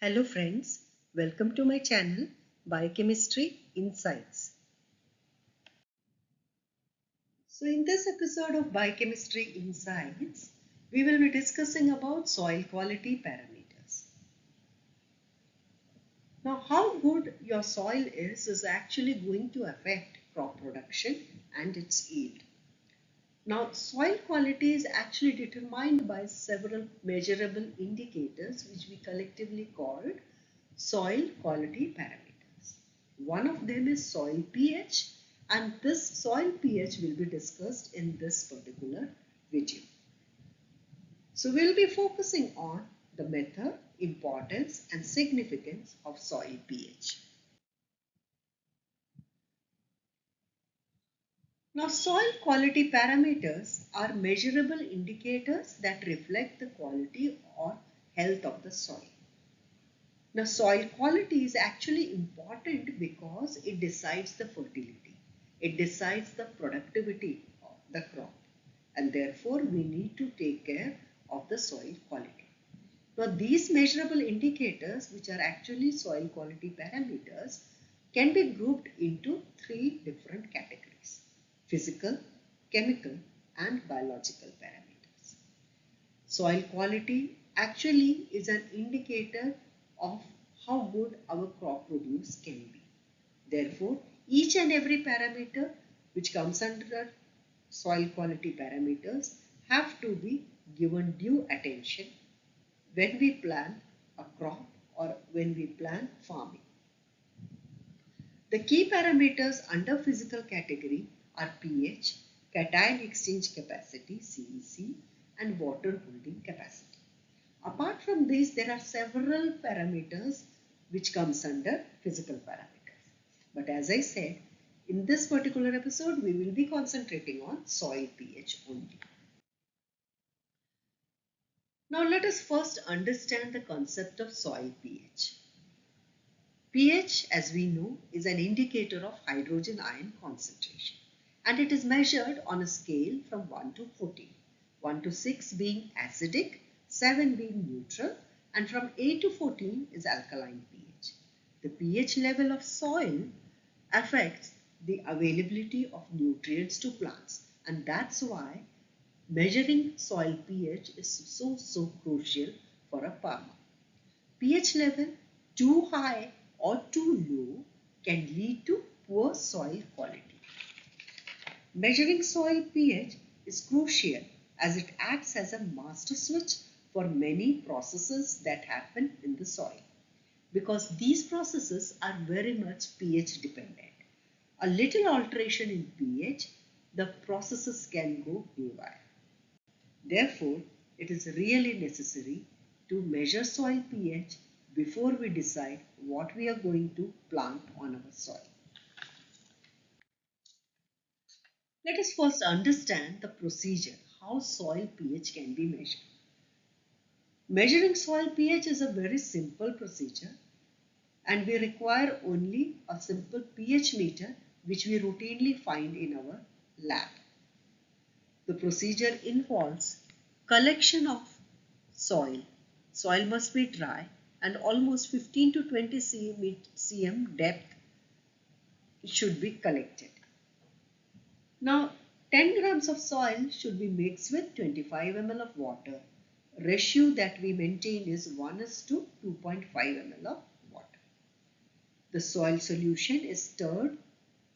Hello friends, welcome to my channel Biochemistry Insights. So in this episode of Biochemistry Insights, we will be discussing about soil quality parameters. Now how good your soil is actually going to affect crop production and its yield. Now soil quality is actually determined by several measurable indicators which we collectively called soil quality parameters. One of them is soil pH, and this soil pH will be discussed in this particular video. So we will be focusing on the method, importance and significance of soil pH. Now soil quality parameters are measurable indicators that reflect the quality or health of the soil. Now soil quality is actually important because it decides the fertility. It decides the productivity of the crop, and therefore we need to take care of the soil quality. Now these measurable indicators, which are actually soil quality parameters, can be grouped into three different categories: physical, chemical and biological parameters. Soil quality actually is an indicator of how good our crop produce can be. Therefore, each and every parameter which comes under soil quality parameters have to be given due attention when we plan a crop or when we plan farming. The key parameters under physical category are pH, cation exchange capacity (CEC) and water holding capacity. Apart from these, there are several parameters which comes under physical parameters. But as I said, in this particular episode, we will be concentrating on soil pH only. Now let us first understand the concept of soil pH. pH, as we know, is an indicator of hydrogen ion concentration, and it is measured on a scale from 1 to 14, 1 to 6 being acidic, 7 being neutral, and from 8 to 14 is alkaline pH. The pH level of soil affects the availability of nutrients to plants, and that's why measuring soil pH is so crucial for a farmer. pH level too high or too low can lead to poor soil quality. Measuring soil pH is crucial as it acts as a master switch for many processes that happen in the soil, because these processes are very much pH dependent. A little alteration in pH, the processes can go haywire. Therefore, it is really necessary to measure soil pH before we decide what we are going to plant on our soil. Let us first understand the procedure, how soil pH can be measured. Measuring soil pH is a very simple procedure, and we require only a simple pH meter which we routinely find in our lab. The procedure involves collection of soil. Soil must be dry and almost 15 to 20 cm depth should be collected. Now 10 grams of soil should be mixed with 25 ml of water. Ratio that we maintain is 1:2.5 ml of water. The soil solution is stirred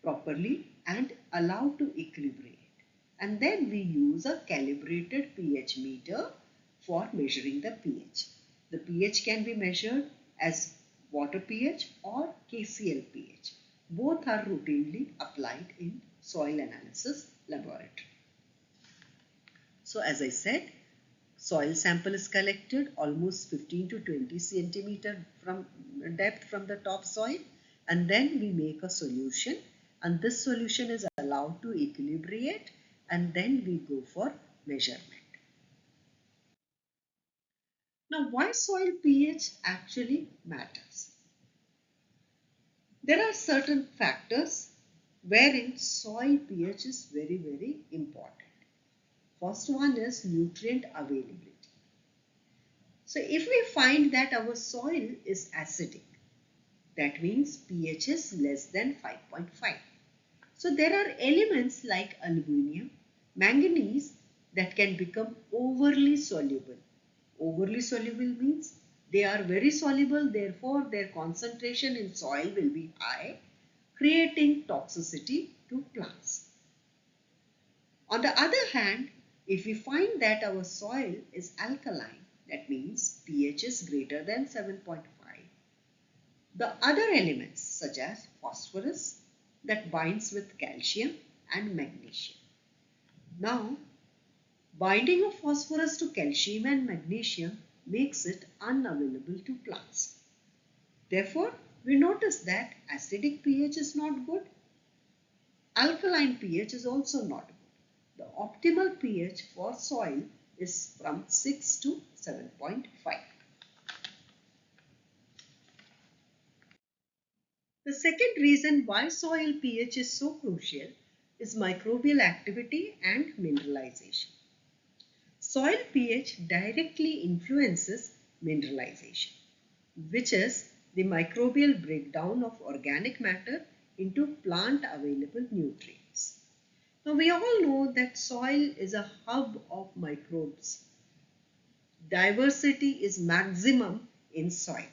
properly and allowed to equilibrate. And then we use a calibrated pH meter for measuring the pH. The pH can be measured as water pH or KCl pH. Both are routinely applied in soil analysis laboratory. So as I said, soil sample is collected almost 15 to 20 centimeter from depth from the top soil, and then we make a solution, and this solution is allowed to equilibrate, and then we go for measurement. Now, why soil pH actually matters? There are certain factors wherein soil pH is very important. First one is nutrient availability. So if we find that our soil is acidic, that means pH is less than 5.5. So there are elements like aluminium, manganese that can become overly soluble. Overly soluble means they are very soluble, therefore their concentration in soil will be high, creating toxicity to plants. On the other hand, if we find that our soil is alkaline, that means pH is greater than 7.5, the other elements such as phosphorus that binds with calcium and magnesium. Now, binding of phosphorus to calcium and magnesium makes it unavailable to plants. Therefore, we notice that acidic pH is not good. Alkaline pH is also not good. The optimal pH for soil is from 6 to 7.5. The second reason why soil pH is so crucial is microbial activity and mineralization. Soil pH directly influences mineralization, which is the microbial breakdown of organic matter into plant available nutrients. Now we all know that soil is a hub of microbes. Diversity is maximum in soil.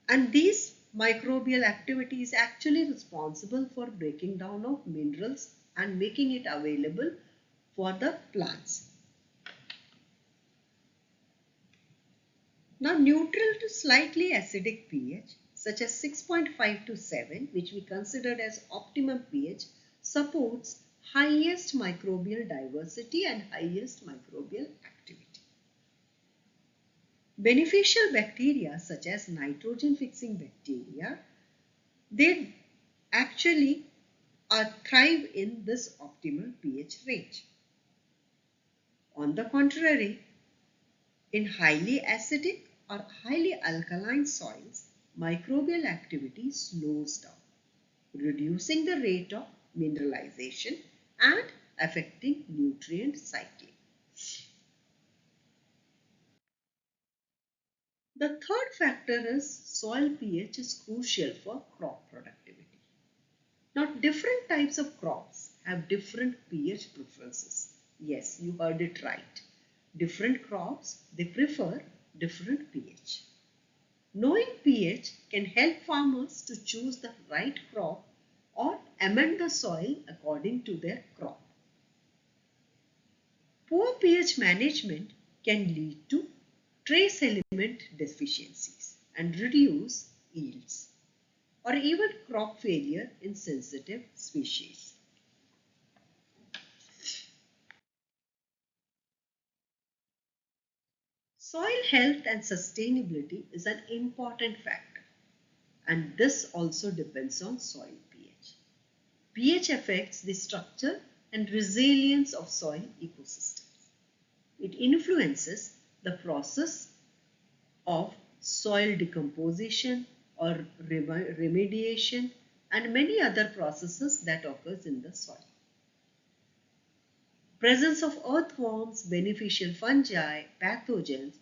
And these microbial activity is actually responsible for breaking down of minerals and making it available for the plants. Now neutral to slightly acidic pH such as 6.5 to 7, which we considered as optimum pH, supports highest microbial diversity and highest microbial activity. Beneficial bacteria such as nitrogen fixing bacteria, they actually thrive in this optimal pH range. On the contrary, in highly acidic or highly alkaline soils, microbial activity slows down, reducing the rate of mineralization and affecting nutrient cycling. The third factor is soil pH is crucial for crop productivity. Now, different types of crops have different pH preferences. Yes, you heard it right. Different crops, they prefer different pH. Knowing pH can help farmers to choose the right crop or amend the soil according to their crop. Poor pH management can lead to trace element deficiencies and reduce yields, or even crop failure in sensitive species. Soil health and sustainability is an important factor, and this also depends on soil pH. pH affects the structure and resilience of soil ecosystems. It influences the process of soil decomposition or remediation and many other processes that occurs in the soil. Presence of earthworms, beneficial fungi, pathogens,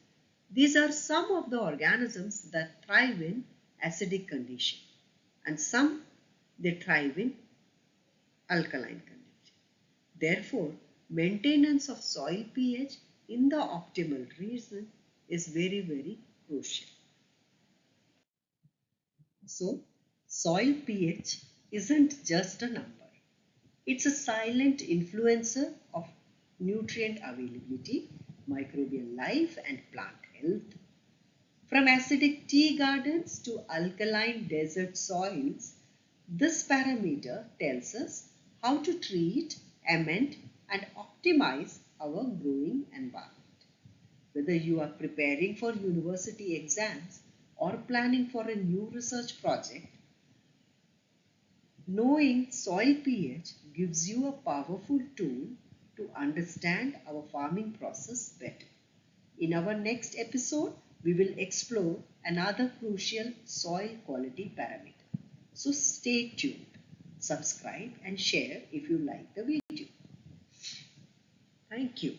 these are some of the organisms that thrive in acidic condition and some they thrive in alkaline condition. Therefore, maintenance of soil pH in the optimal region is very crucial. So, soil pH isn't just a number. It's a silent influencer of nutrient availability, microbial life and plant health. From acidic tea gardens to alkaline desert soils, this parameter tells us how to treat, amend and optimize our growing environment. Whether you are preparing for university exams or planning for a new research project, knowing soil pH gives you a powerful tool to understand our farming process better. In our next episode, we will explore another crucial soil quality parameter. So stay tuned, subscribe and share if you like the video. Thank you.